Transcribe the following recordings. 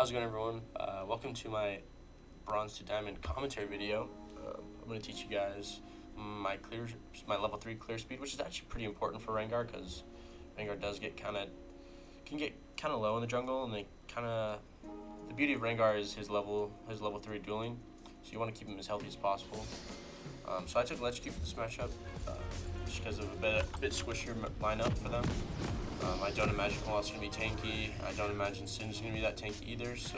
How's it going, everyone? Welcome to my Bronze to Diamond commentary video. I'm going to teach you guys my level 3 clear speed, which is actually pretty important for Rengar because Rengar does get can get kind of low in the jungle, and the beauty of Rengar is his level 3 dueling, so you want to keep him as healthy as possible. So I took Electrocute for this matchup just because of a bit squishier lineup for them. I don't imagine Koalas going to be tanky. I don't imagine Sin's going to be that tanky either. So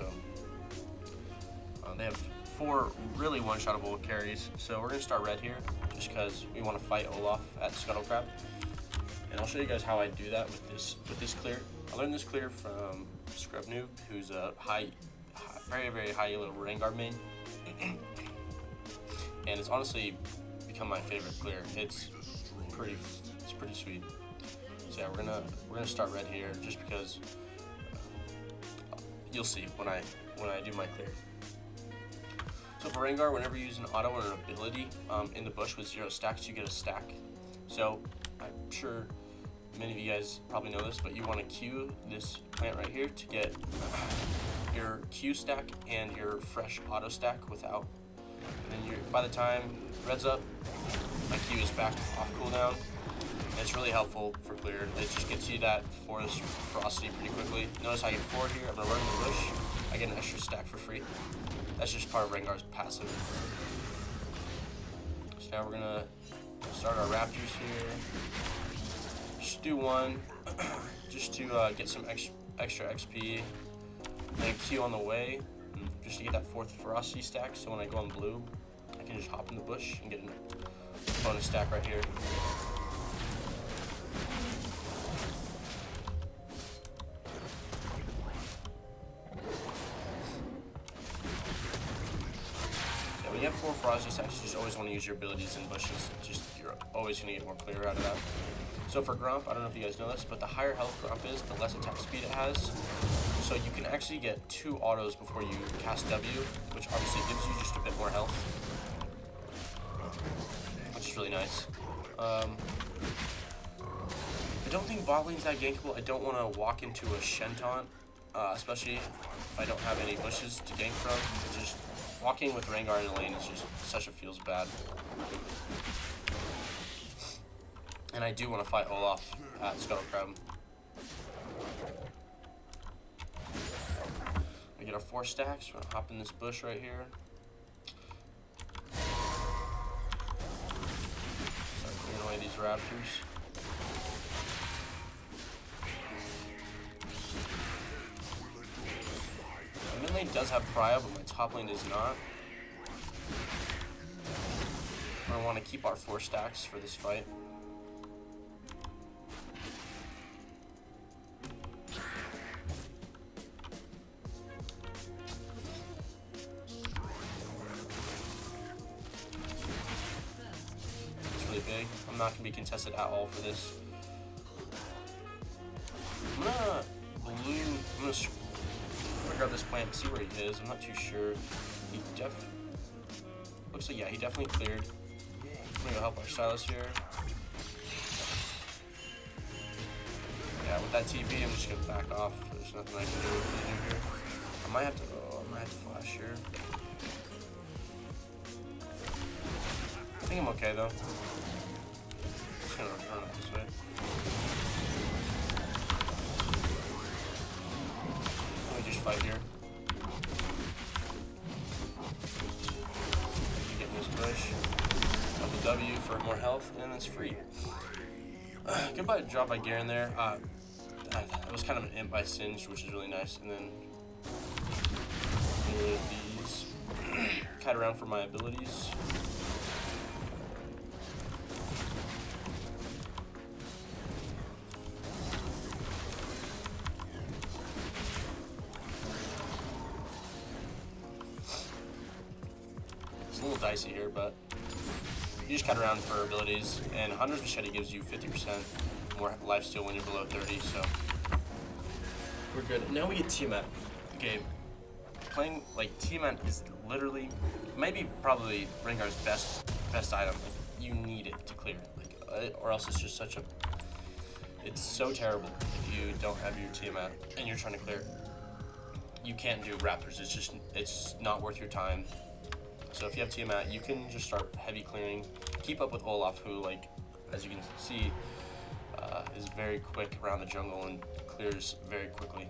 they have 4 really one-shottable carries. So we're going to start red here just because we want to fight Olaf at Scuttlecrab. And I'll show you guys how I do that with this clear. I learned this clear from Scrub Noob, who's a very, very high elo Rengar main. And it's honestly become my favorite clear. It's pretty sweet. So yeah, we're gonna start red here just because you'll see when I do my clear. So for Rengar, whenever you use an auto or an ability in the bush with 0 stacks, you get a stack. So I'm sure many of you guys probably know this, but you want to Q this plant right here to get your Q stack and your fresh auto stack without. And then by the time red's up, my Q is back off cooldown. And it's really helpful for clear. It just gets you that forest ferocity pretty quickly. Notice I get forward here, I'm gonna run in the bush, I get an extra stack for free. That's just part of Rengar's passive. So now we're gonna start our Raptors here. Just do one, just to get some extra XP. And Q on the way, just to get that 4th ferocity stack, so when I go on blue, I can just hop in the bush and get a bonus stack right here. When you have 4 ferocity stacks, you just always want to use your abilities in bushes. You're always going to get more clear out of that. So for Grump, I don't know if you guys know this, but the higher health Grump is, the less attack speed it has. So you can actually get 2 autos before you cast W, which obviously gives you just a bit more health, which is really nice. I don't think bot lane's that gankable. I don't want to walk into a Shenton, especially if I don't have any bushes to gank from. Just walking with Rengar in the lane is just such a feels bad. And I do want to fight Olaf at Scuttlecrab. We get our 4 stacks. We're gonna hop in this bush right here. Start clearing away these raptors. My mid lane does have prio, but my top lane does not. I want to keep our 4 stacks for this fight. Big. I'm not gonna be contested at all for this. I'm gonna grab this plant and see where he is. I'm not too sure. He looks like, yeah, he definitely cleared. I'm gonna go help our Silas here. Yeah, with that TP, I'm just gonna back off. There's nothing I can do here. I might have to flash here. I think I'm okay though. Just gonna run up this way. Let me just fight here. You get in this bush. Got the W for more health, and it's free. Goodbye drop by Garen there. That was kind of an imp by Singed, which is really nice. And then these kite around for my abilities. A little dicey here, but you just cut around for abilities, and Hunter's Machete gives you 50% more lifesteal when you're below 30, so we're good. Now we get Tiamat. Okay, playing like Tiamat is literally, maybe probably Rengar's best item. Like, you need it to clear, like, or else it's just it's so terrible if you don't have your Tiamat and you're trying to clear. you can't do Raptors. It's not worth your time. So if you have Tiamat, you can just start heavy clearing. Keep up with Olaf, who, like, as you can see, is very quick around the jungle and clears very quickly.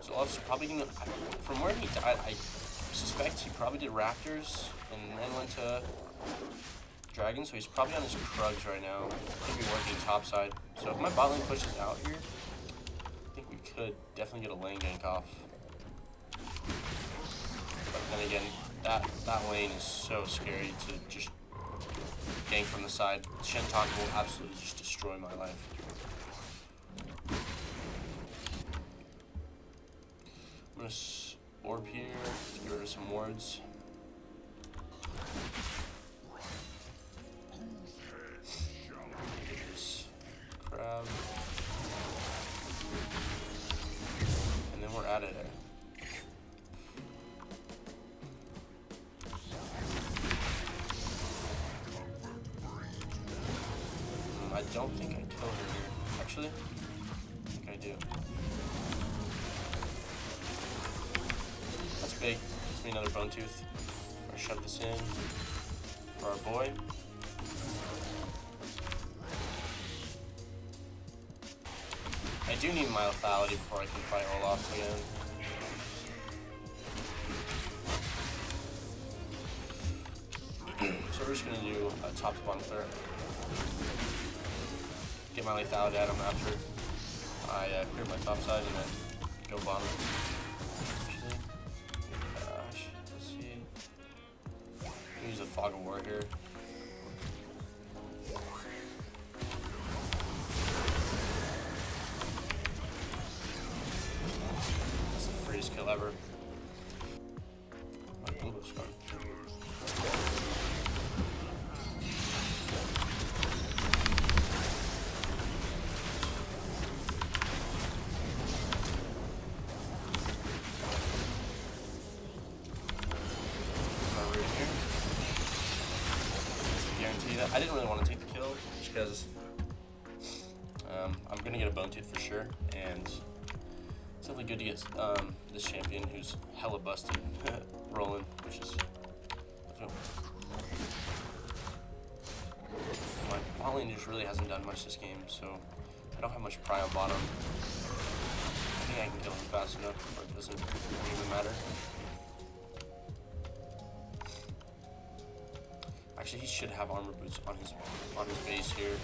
So Olaf's probably gonna, from where he died, I suspect he probably did Raptors and then went to Dragon, so he's probably on his Krugs right now. Could be working topside. So if my bot lane pushes out here, I think we could definitely get a lane gank off. But then again, that lane is so scary to just gank from the side. Shentok will absolutely just destroy my life. I'm gonna orb here to get rid of some wards. Crab. And then we're out of there. I don't think I killed her here. Actually, I think I do. That's big. Gives me another bone tooth. I'm gonna shove this in for our boy. I do need my lethality before I can fight Olaf again. So we're just gonna do a top to bottom clear. Get my lethality at him after I clear my top side and then go bottom. Actually, gosh, let's see. Use a fog of war here. That's the freest kill ever. My blue buff's gone. I didn't really want to take the kill just because I'm gonna get a bone tooth for sure, and it's definitely good to get this champion who's hella busted rolling, which is my bot lane just really hasn't done much this game, so I don't have much pry on bottom. I think I can kill him fast enough, or it doesn't even matter. Actually, he should have armor boots on his base here.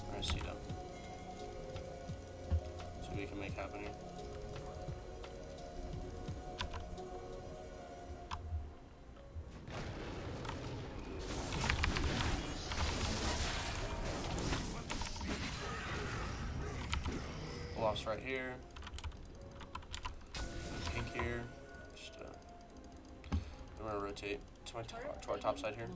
We're gonna see them. So we can make happen here. Olaf's right here. Here, just I'm gonna rotate to our top side here.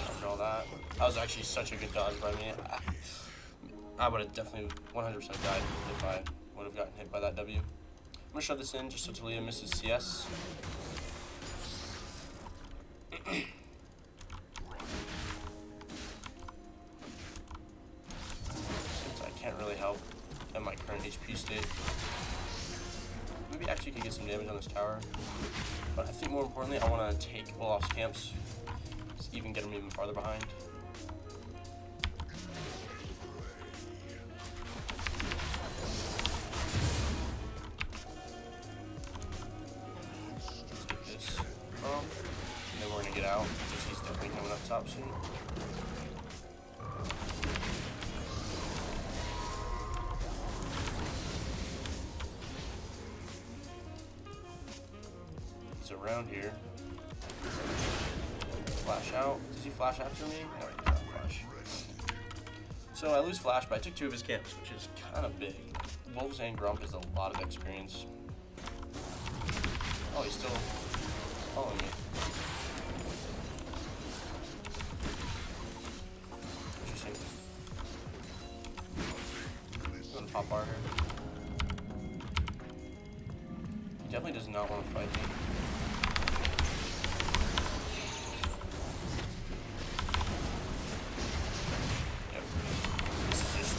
After all that was actually such a good dodge by me. I would have definitely 100% died if I would have gotten hit by that W. I'm gonna shove this in just so Talia misses CS. Can't really help at my current HP state. Maybe actually could get some damage on this tower, but I think more importantly I want to take Olaf's camps, even get him even farther behind. Take this, and then we're gonna get out because he's definitely coming up top soon. Around here. Flash out. Does he flash after me? No, he did not flash. So I lose flash, but I took 2 of his camps, which is kind of big. Wolves and Grump is a lot of experience. Oh, he's still following me. Interesting. I'm gonna pop bar here. definitely does not want to fight me. Yep. This is just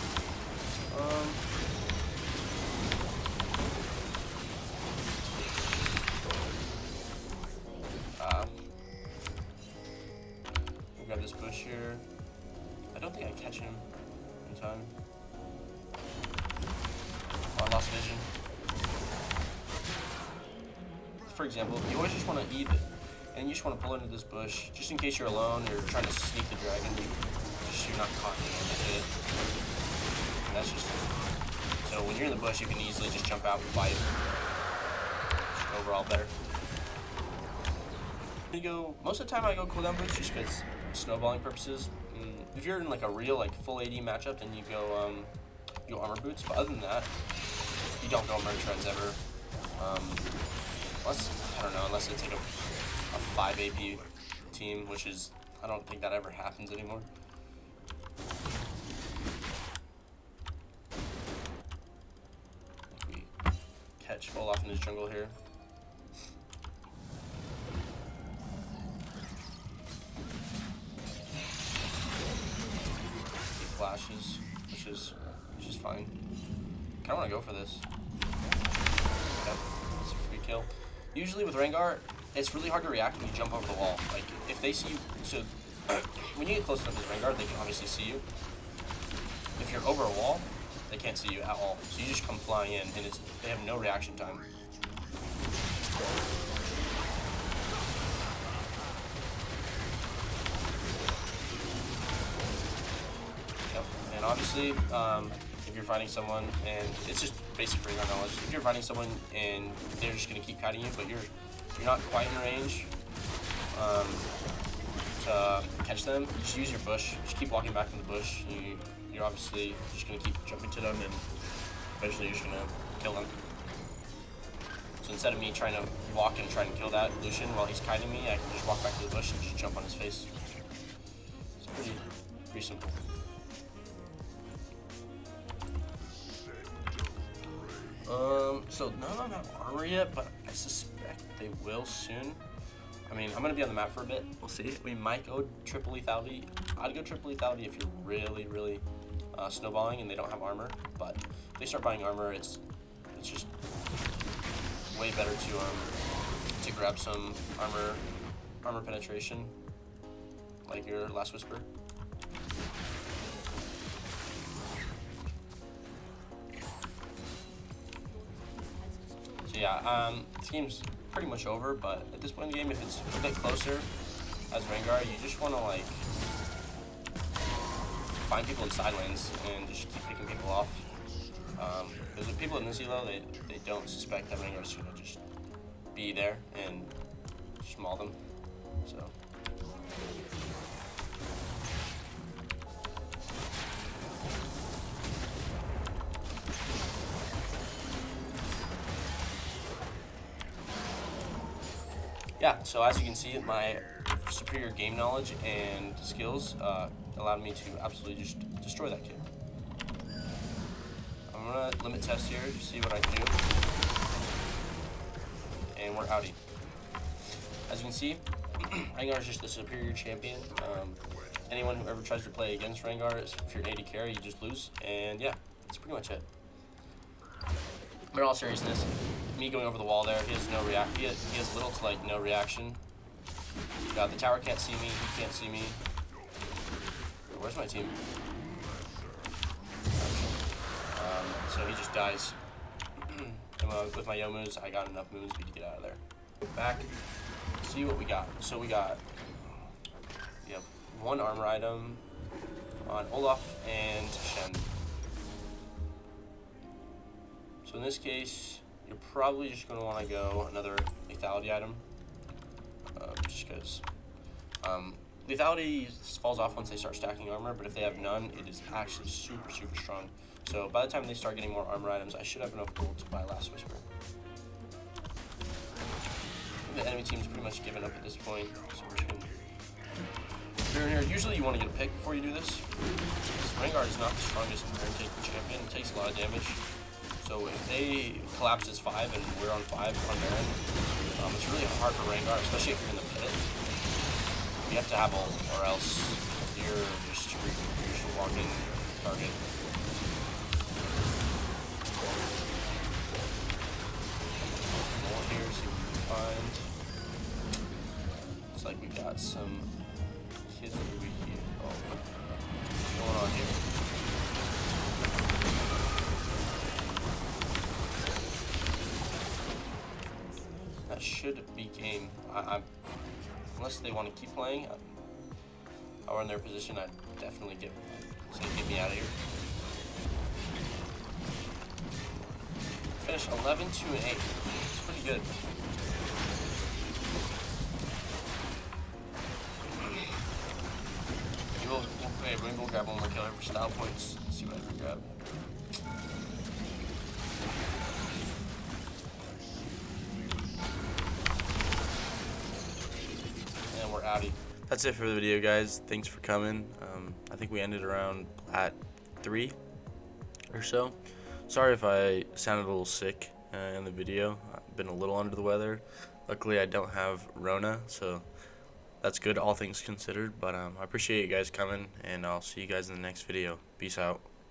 we'll grab this bush here. I don't think I catch him in time. Oh, I lost vision. For example, you always just want to eat it, and you just want to pull into this bush, just in case you're alone or trying to sneak the dragon, just so you're not caught in it. And that's just, so when you're in the bush, you can easily just jump out and fight. Just overall better. Most of the time I go cooldown boots just because snowballing purposes. If you're in like a real like full AD matchup, then you go armor boots. But other than that, you don't go merge treads ever. Unless, I don't know, unless it's like a 5 AP team, which is, I don't think that ever happens anymore. If we catch Olaf in his jungle here. He flashes, which is fine. Kinda wanna go for this. Yep, it's a free kill. Usually with Rengar, it's really hard to react when you jump over the wall. Like, if they see you, so when you get close enough as Rengar, they can obviously see you. If you're over a wall, they can't see you at all. So you just come flying in, and they have no reaction time. Yep. And obviously, if you're fighting someone, and it's just basic Rengar knowledge, if you're fighting someone and they're just going to keep kiting you, but you're not quite in range to catch them, you just use your bush. Just keep walking back in the bush. You're obviously just going to keep jumping to them, and eventually you're just going to kill them. So instead of me trying to walk and trying to kill that Lucian while he's kiting me, I can just walk back to the bush and just jump on his face. It's pretty simple. So none of them have armor yet, but I suspect they will soon. I mean, I'm gonna be on the map for a bit. We'll see. We might go triple lethality. I'd go triple lethality if you're really, really snowballing and they don't have armor. But if they start buying armor, it's just way better to grab some armor penetration, like your Last Whisper. So yeah, this game's pretty much over, but at this point in the game, if it's a bit closer as Rengar, you just want to like find people in side lanes and just keep picking people off. Because with people in this elo, they don't suspect that Rengar's gonna just be there and just maul them. So. Yeah, so as you can see, my superior game knowledge and skills allowed me to absolutely just destroy that kid. I'm gonna limit test here to see what I can do. And we're outie. As you can see, Rengar is just the superior champion. Anyone who ever tries to play against Rengar, if you're an AD carry, you just lose. And yeah, that's pretty much it. But in all seriousness, me going over the wall there, he has no react. He has little to like no reaction. The tower can't see me. He can't see me. Where's my team? So he just dies. And with my Yo moves, I got enough moves to get out of there. Go back, see what we got. So we have one armor item on Olaf and Shen. So in this case, you're probably just going to want to go another lethality item, just because lethality falls off once they start stacking armor, but if they have none, it is actually super, super strong. So by the time they start getting more armor items, I should have enough gold to buy Last Whisper. The enemy team's pretty much given up at this point, so we're just going to... Usually you want to get a pick before you do this, because Rengar is not the strongest turn taking champion. It takes a lot of damage. So So if they collapse as 5 and we're on 5 on their end, it's really hard for Rengar, especially if you're in the pit. You have to have ult, or else you're just walking target. More here, see what we can find. Looks like we got some kids over here. Oh, what's going on here? That should be game. Unless they want to keep playing, if I were in their position, I'd definitely say get me out of here. Finish 11, 2, and 8. It's pretty good. Maybe we'll grab one more killer for style points. Let's see what I can grab. And we're outie. That's it for the video, guys. Thanks for coming. I think we ended around at 3 or so. Sorry if I sounded a little sick in the video. I've been a little under the weather. Luckily, I don't have Rona, so that's good, all things considered. But I appreciate you guys coming, and I'll see you guys in the next video. Peace out.